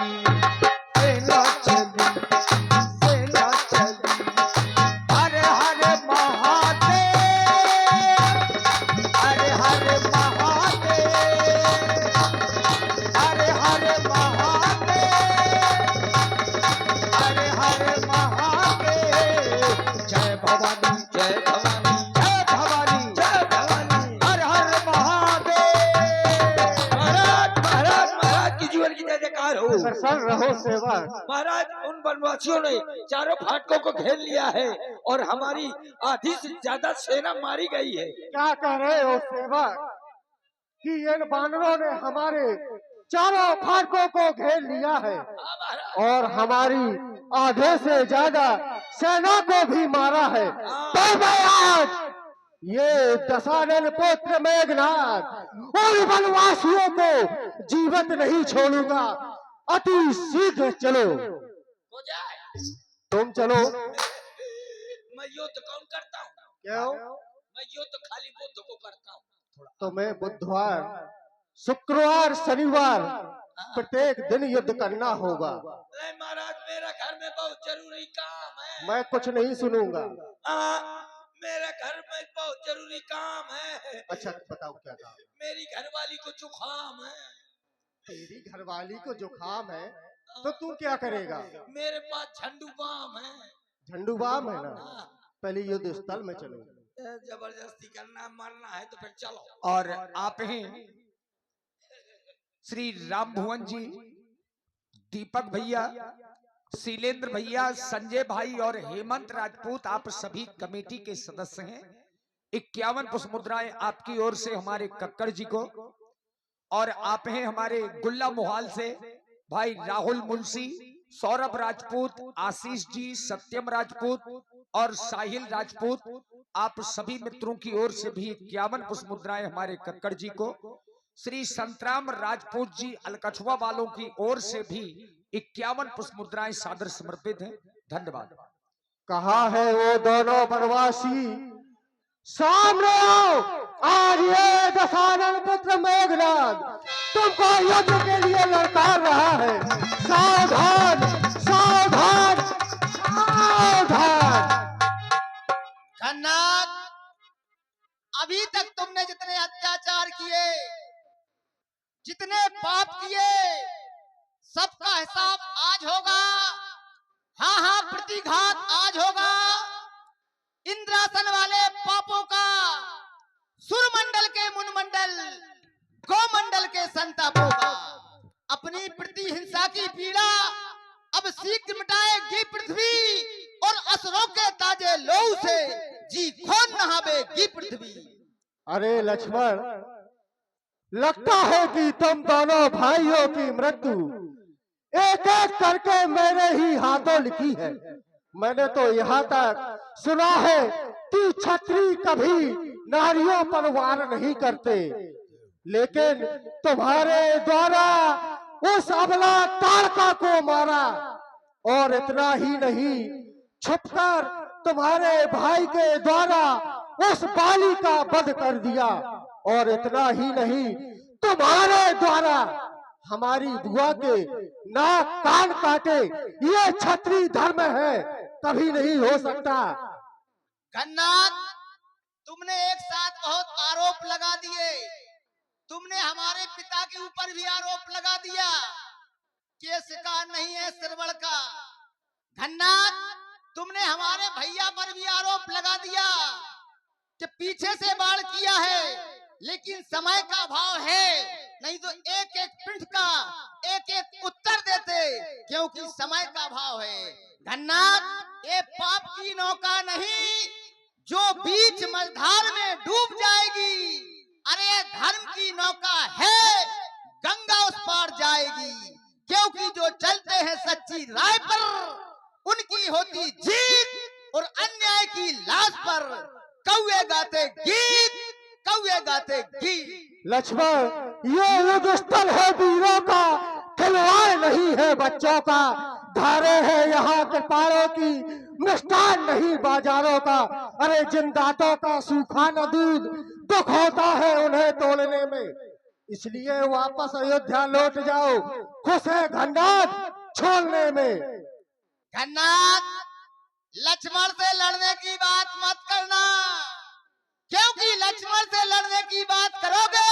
सेना चली, सेना चली। हर हर महादेव, हर हर महादेव, हर हर महादेव, हर हर महादेव। जय भवानी, जय भवानी, जय भवानी, जय भवानी, हर हर महादेव। महाराज महाराज महाराज की जीवन की जय जयकार हो। प्रसन्न रहो सेवक। महाराज उन वनवासियों ने चारों फाटकों को घेर लिया है और हमारी आधी से ज्यादा सेना मारी गई है। क्या कह रहे हो सेवक कि इन बानरों ने हमारे चारों फाटकों को घेर लिया है और हमारी आधे से ज्यादा सेना को भी मारा है। तो मैं आज ये दशानन पुत्र मेघनाथ और वनवासियों को जीवित नहीं छोड़ूंगा। अति शीघ्र चलो। हो जाए। तुम चलो। मैं युद्ध कौन करता हूँ? क्यों? मैं युद्ध खाली बुद्ध को करता हूँ। तो मैं बुधवार, शुक्रवार, शनिवार प्रत्येक दिन युद्ध करना होगा। नहीं महाराज, मेरा घर में बहुत जरूरी काम है। मैं कुछ नहीं सुनूंगा। मेरा घर में बहुत जरूरी काम है। अच्छा बताओ क्या काम है? मेरी घरवाली को जुकाम है। तेरी घरवाली को जुकाम है तो तू क्या करेगा? मेरे पास झंडू बाम है। झंडू बाम है ना? पहले युद्ध स्थल में चलो। जबरदस्ती करना, मरना है तो फिर चलो। और आप हैं श्री राम भुवन जी, दीपक भैया, शीलेंद्र भैया, संजय भाई और हेमंत राजपूत, आप सभी कमेटी के सदस्य हैं। 51 पुष्प मुद्राएं आपकी ओर से हमारे कक्कड़ जी को। और आप हैं हमारे गुल्ला मोहाल से भाई राहुल मुंशी, सौरभ राजपूत, आशीष जी, सत्यम राजपूत और साहिल राजपूत। आप सभी मित्रों की ओर से भी 51 पुष्प मुद्राएं हमारे कक्कड़ जी को। श्री संतराम राजपूत जी अलकछुआ वालों की ओर से भी 51 पुष्प मुद्राएं सादर समर्पित हैं। धन्यवाद। कहाँ है वो दोनों वनवासी? सामने आओ। आज ये दशानन पुत्र मेघनाथ तुमको युद्ध के लिए ललकार रहा है। सावधान, सावधान, सावधान। खन्नाथ, अभी तक तुमने जितने अत्याचार किए, जितने पाप किए, सबका हिसाब आज होगा। हाँ हाँ, प्रतिघात आज होगा। इंद्रासन वाले पापों का सुरमंडल के मुनमंडल, गोमंडल के संतापों का अपनी प्रतिहिंसा की पीड़ा अब शीघ्र मिटाएगी पृथ्वी और असुरों के ताजे लहू से जी खोन नहावेगी पृथ्वी। अरे लक्ष्मण, लगता है कि तुम दोनों भाइयों की मृत्यु एक एक करके मेरे ही हाथों लिखी है। मैंने तो यहाँ तक सुना है कि क्षत्रिय कभी नारियों पर वार नहीं करते, लेकिन तुम्हारे द्वारा उस अबला ताड़का को मारा। और इतना ही नहीं, छुपकर तुम्हारे भाई के द्वारा उस बाली का वध कर दिया। और इतना ही नहीं, तुम्हारे द्वारा हमारी बुआ के नाक कान काटे। ये क्षत्रिय धर्म है, कभी नहीं हो सकता। खन्नाथ, तुमने एक साथ बहुत आरोप लगा दिए। तुमने हमारे पिता के ऊपर भी आरोप लगा दिया कि ये शिकार नहीं है श्रवण का। खन्नाथ, तुमने हमारे भैया पर भी आरोप लगा दिया कि पीछे से वार किया है, लेकिन समय का अभाव है, नहीं तो एक एक पिंड का एक एक उत्तर देते, क्योंकि समय का अभाव है। खन्नाथ, ये पाप की नौका नहीं जो बीच मझधार में डूब जाएगी। अरे धर्म की नौका है, गंगा उस पार जाएगी। क्योंकि जो चलते हैं सच्ची राय पर, उनकी होती जीत, और अन्याय की लाश पर कौवे गाते गीत, कौवे गाते गीत। लक्ष्मण, ये युद्ध स्थल है वीरों का, खिलवाड़ नहीं है बच्चों का। धारे है यहाँ कृपाणों की, मिष्ठान नहीं बाजारों का। अरे जिन दांतों का सूखा न दूध, दुख होता है उन्हें तोड़ने में। इसलिए वापस अयोध्या लौट जाओ। खुश है घननाथ छोड़ने में। घननाथ, लक्ष्मण से लड़ने की बात मत करना, क्योंकि लक्ष्मण से लड़ने की बात करोगे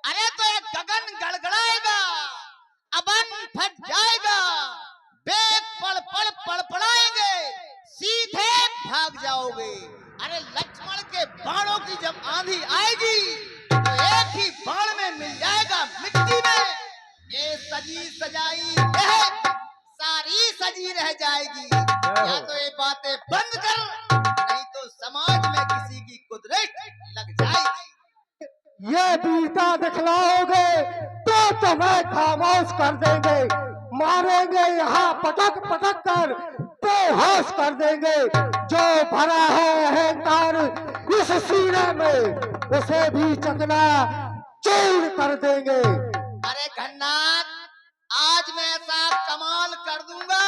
अरे तो ये गगन गड़गड़ाएगा, अबन फट जाएगा, बेग पड़ पड़ पड़पड़ाएंगे, सीधे भाग जाओगे। अरे लक्ष्मण के बाणों की जब आंधी आएगी तो एक ही बाण में मिल जाएगा मिट्टी में। ये सजी सजाई महल सारी सजी रह जाएगी। या तो ये बातें बंद कर, नहीं तो समाज में किसी की कुदरत लग जाएगी। ये बीता दिखलाओगे तो तुम्हें खामोश कर देंगे, मारेंगे यहाँ पटक पटक कर बेहोश कर देंगे। जो भरा है अहंकार इस सीने में उसे भी चकना चूर कर देंगे। अरे घननाथ, आज मैं ऐसा कमाल कर दूंगा,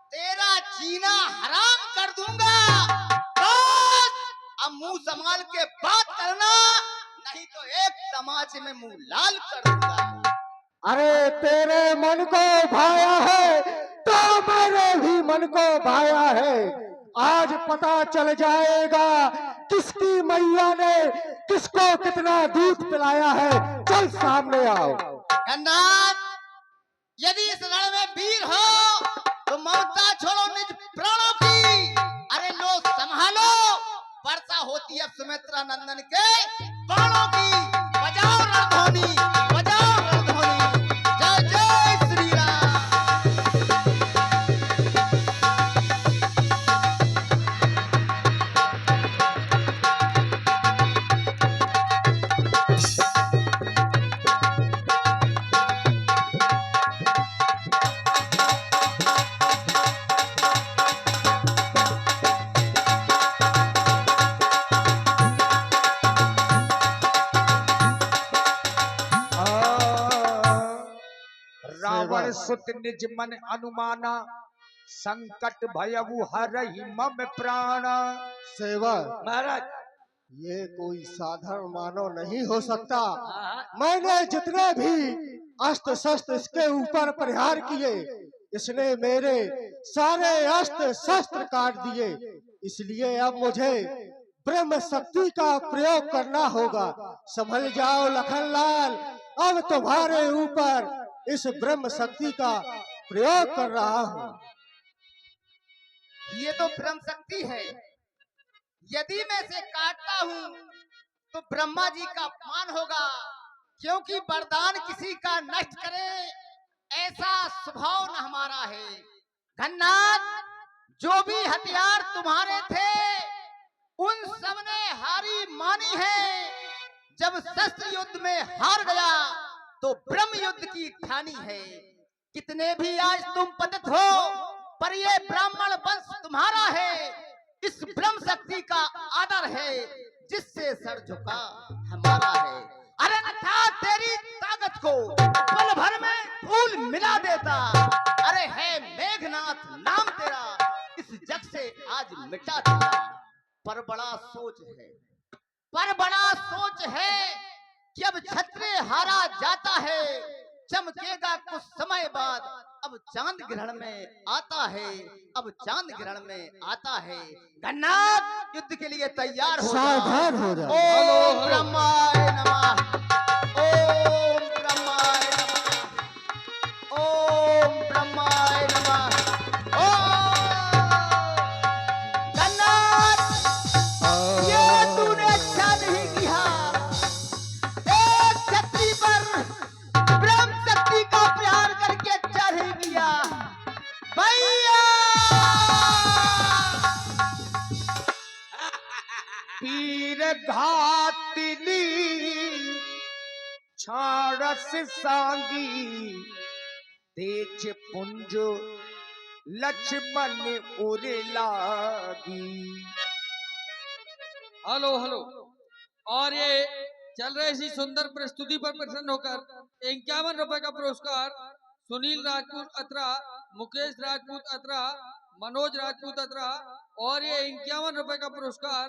तेरा जीना हराम कर दूंगा। बस अब मुंह संभाल के बात करना, नहीं तो एक तमाचे में मुंह लाल कर दूंगा। अरे तेरे मन को भाया है तो मेरे भी मन को भाया है। आज पता चल जाएगा किसकी मैया ने किसको कितना दूध पिलाया है। चल सामने आओ। घननाथ, यदि इस रण में वीर हो तो ममता छोड़ो निज प्राणों की। अरे लो संभालो, वर्षा होती है सुमित्रा नंदन के बाणों की। बजाओ रणध्वनि, बजाओ रणध्वनि, जय जय श्री राम। रावण सुत निज मन अनुमाना, संकट भयउ हरहि मम प्राण। सेवक, महाराज। ये कोई साधारण मानव नहीं हो सकता। हाँ, मैंने जितने भी अस्त्र शस्त्र इसके ऊपर प्रहार किए, इसने मेरे सारे अस्त्र शस्त्र काट दिए। इसलिए अब मुझे ब्रह्म शक्ति का प्रयोग करना होगा। संभल जाओ लखनलाल, अब तुम्हारे ऊपर इस ब्रह्म शक्ति का प्रयोग कर रहा हूँ। ये तो ब्रह्म शक्ति है, यदि मैं इसे काटता हूँ तो ब्रह्मा जी का अपमान होगा, क्योंकि वरदान किसी का नष्ट करे ऐसा स्वभाव न हमारा है। घननाथ, जो भी हथियार तुम्हारे थे उन सब ने हारी मानी है। जब शस्त्र युद्ध में हार गया तो ब्रह्म युद्ध की ठानी है। कितने भी आज तुम पतित हो, पर ये ब्राह्मण वंश तुम्हारा है। इस ब्रह्म शक्ति का आदर है, जिससे सर झुका हमारा है। अरे था तेरी ताकत को पल भर में धूल मिला देता। अरे है मेघनाथ नाम तेरा, इस जग से आज मिटा देता। पर बड़ा सोच है कि अब क्षत्रिय हारा जाता है। चमकेगा कुछ समय बाद, अब चांद ग्रहण में आता है, अब चांद ग्रहण में आता है। घननाथ, युद्ध के लिए तैयार हो जा। सावधान हो जा। ओम ब्रह्माय नमः, ओम ब्रह्माय नमः, ओम ब्रह्माय नमः। घननाथ, ये तूने अच्छा नहीं किया। एक छतरी पर ब्रह्म शक्ति का प्रहार करके अच्छा नहीं किया भैया। पीर घातिनी छाड़स सांगी, तेज पुंज लक्ष्मण उरे लागी। Hello hello. और ये चल रहे इसी सुंदर प्रस्तुति पर प्रसन्न होकर 51 रुपए का पुरस्कार सुनील राजपूत अत्रा, मुकेश राजपूत अत्रा, मनोज राजपूत अत्रा। और ये 51 रुपए का पुरस्कार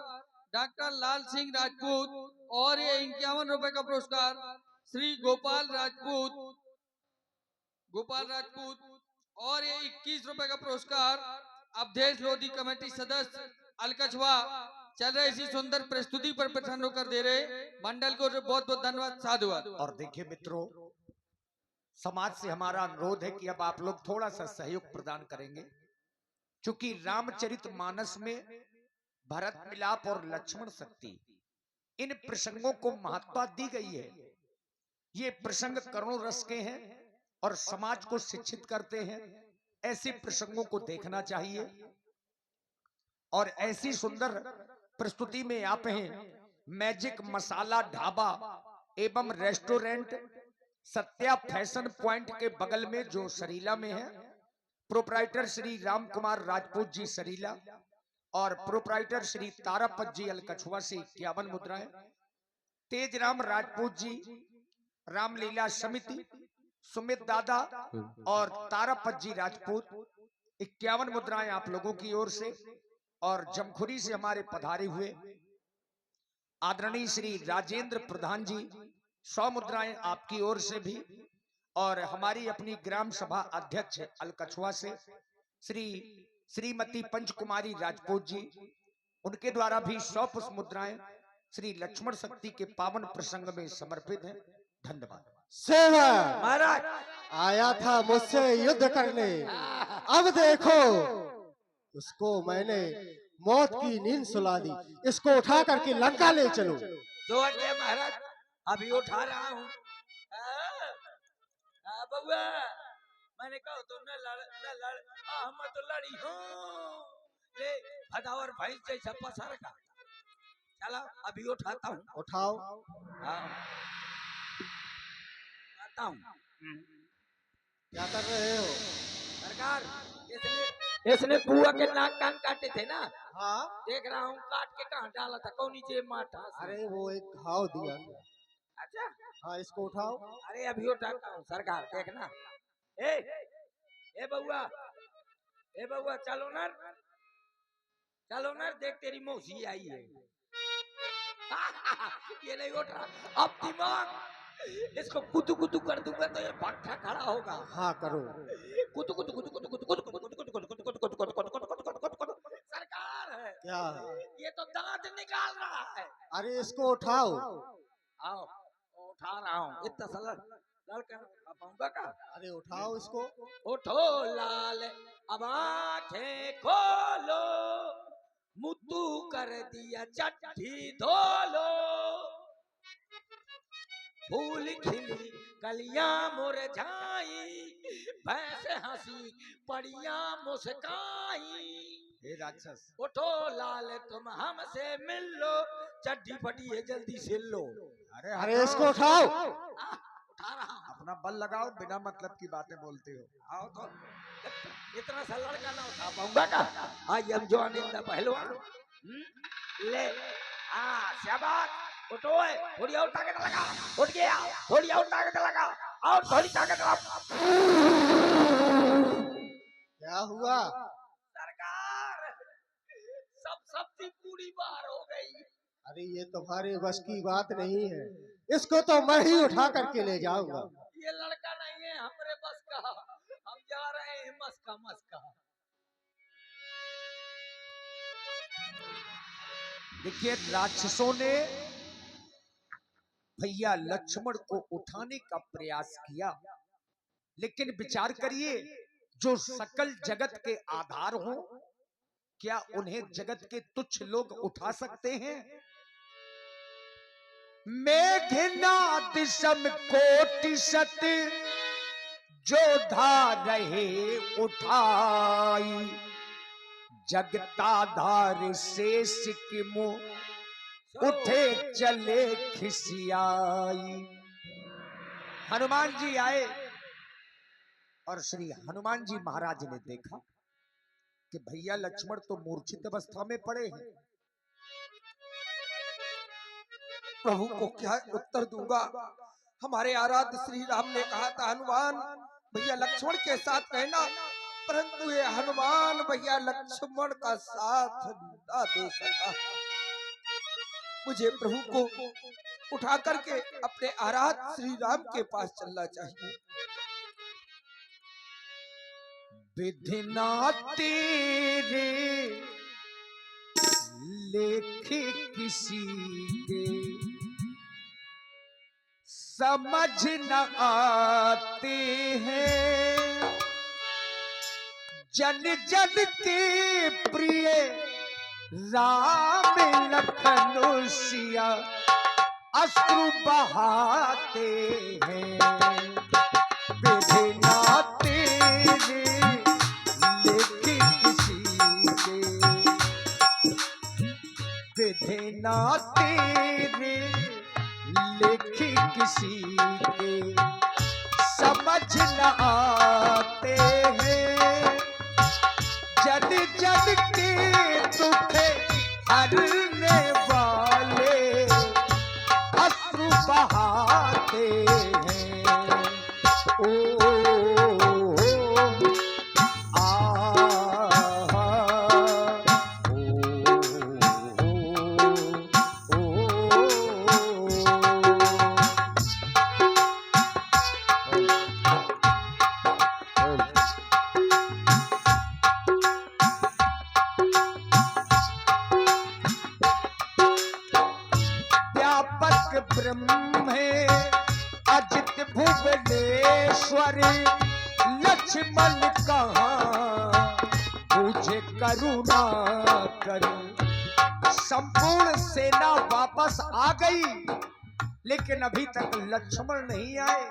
डॉक्टर लाल सिंह राजपूत। और ये 51 रुपए का पुरस्कार श्री गोपाल राजपूत और ये 21 रुपए का पुरस्कार अवधेश लोधी कमेटी सदस्य अलकछवा चल रहे इसी सुंदर प्रस्तुति पर प्रसन्न होकर दे रहे मंडल को बहुत बहुत धन्यवाद साधुवाद। और देखिए मित्रों, समाज से हमारा अनुरोध है कि अब आप लोग थोड़ा सा सहयोग प्रदान करेंगे, क्योंकि रामचरितमानस में भरत मिलाप और लक्ष्मण शक्ति इन प्रसंगों को महत्ता दी गई है। ये प्रसंग करुण रस के हैं और समाज को शिक्षित करते हैं। ऐसे प्रसंगों को देखना चाहिए और ऐसी सुंदर प्रस्तुति में आप हैं मैजिक मसाला ढाबा एवं रेस्टोरेंट सत्या फैशन पॉइंट के बगल में जो सरीला में है। प्रोप्राइटर श्री राम कुमार राजपूत जी सरीला और प्रोप्राइटर श्री तारापत जी अलकछुआ से 51 मुद्राएं। तेजराम राजपूत जी रामलीला समिति सुमित दादा और तारापत जी राजपूत 51 मुद्राएं आप लोगों की ओर से। और जमखुरी से हमारे पधारे हुए आदरणीय श्री राजेंद्र प्रधान जी 100 मुद्राएं आपकी ओर से भी। और हमारी अपनी ग्राम सभा अध्यक्ष अलकछुआ से श्रीमती पंचकुमारी राजपूत जी, उनके द्वारा भी 100 पुष्प मुद्राएं श्री लक्ष्मण शक्ति के पावन प्रसंग में समर्पित हैं। धन्यवाद। सेवा महाराज आया था मुझसे युद्ध करने, अब देखो उसको मैंने मौत की नींद सुला दी। इसको उठा करके लंका ले चलो। जो आज्ञा महाराज, अभी उठा रहा हूँ। बउआ, मैंने कहा तो न लड़ हम तो लड़ी हूँ। ले भदावर भाई जैसा पसर का। चलो अभी उठाता हूँ। उठाओ। आता हूँ। क्या कर रहे हो? सरकार, इसने बुआ के नाक कान काटे थे ना। हाँ, देख रहा हूँ काट के कहाँ डाला था, कौन नीचे माथा। अरे वो एक घाव दिया। अच्छा, हाँ, इसको उठाओ। अरे अभी उठाता हूँ सरकार, देखना। ए बउआ चलो नर, देख तेरी मौसी आई है। ये नहीं उठ रहा, अब दिमाग इसको कुतु कुतु कर दूंगा तो ये भट्ठा खड़ा होगा। हाँ करो। कुतु कुतु कुतु कुतु कुतु कुतु कुतु कुतु कुतु कुतु कुतु कुतु कुतु कुतु कुतु कुतु कुतु कुतु। सरकार है क्या है? ये तो दांत निकाल रहा है। अरे इसको उठाओ। आओ उठा रहा हूँ। इतना सा लड़का पाऊंगा का? अरे उठाओ इसको। उठो लाल अब आंखें खोलो, मुद्दू कर दिया चट्टी धोलो। फूल खिली कलियां मुरझाई, भैंस हंसी पड़ियां मुस्काई। हे राक्षस, उठो लाल तुम हमसे मिल लो, चड्डी फटी है जल्दी सिल लो। अरे इसको उठाओ। उठा रहा हूं। अपना बल लगाओ, बिना मतलब की बातें बोलते हो। आओ तो इतना सा लड़का ना उठा पाऊंगा का? I am John in the पहलवान। ले शाबाश, उठो थोड़ी और ताकत लगा। उठ गया, थोड़ी और ताकत लगा, और थोड़ी ताकत लगा। क्या हुआ? सरकार, सब शक्ति पूरी बाहर हो गई। अरे ये तुम्हारे बस की बात नहीं है, इसको तो मैं ही उठा करके ले जाऊंगा। ये लड़का नहीं है हमारे बस का, हम जा रहे हैं मस्का। देखिए, राक्षसों ने भैया लक्ष्मण को उठाने का प्रयास किया, लेकिन विचार करिए, जो सकल जगत के आधार हो, क्या उन्हें जगत के तुच्छ लोग उठा सकते हैं? मेघनाद सम कोटि सत जो धा रहे उठाई, जगताधार शेष की मुँह उठे चले खिसियाई। हनुमान जी आए और श्री हनुमान जी महाराज ने देखा कि भैया लक्ष्मण तो मूर्छित अवस्था में पड़े हैं। प्रभु को क्या उत्तर दूंगा? हमारे आराध्य श्री राम ने कहा था हनुमान भैया लक्ष्मण के साथ रहना, परंतु ये हनुमान भैया लक्ष्मण का साथ ना दे सका। मुझे प्रभु को उठा करके अपने आराध श्री राम के पास चलना चाहिए। विधिना तेरे लेखे किसी के समझ न आते हैं, जन जन के प्रिय राम लखन सिया अश्रु बहाते हैं। विधिना तेरे लेखे किसी के, विधिना तेरे लेखे किसी के समझ न आते हैं, जन जन के दुख हरने वाले अश्रु बहाते हैं। ओ ब्रह्म है अजित भुवनेश्वर, लक्ष्मण कहाँ मुझे करुणा करूं। संपूर्ण सेना वापस आ गई, लेकिन अभी तक लक्ष्मण नहीं आए।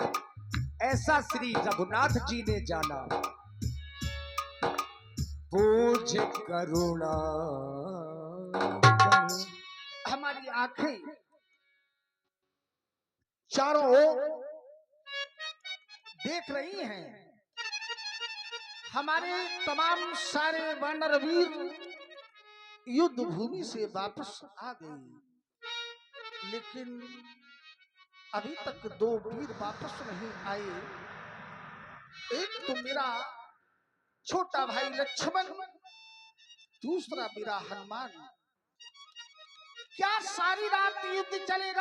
ऐसा श्री रघुनाथ जी ने जाना। मुझे करुणा करूं। हमारी आंखें चारों ओर देख रही हैं, हमारे तमाम सारे वानरवीर युद्ध भूमि से वापस आ गए, लेकिन अभी तक दो वीर वापस नहीं आए। एक तो मेरा छोटा भाई लक्ष्मण, दूसरा मेरा हनुमान। क्या सारी रात युद्ध चलेगा?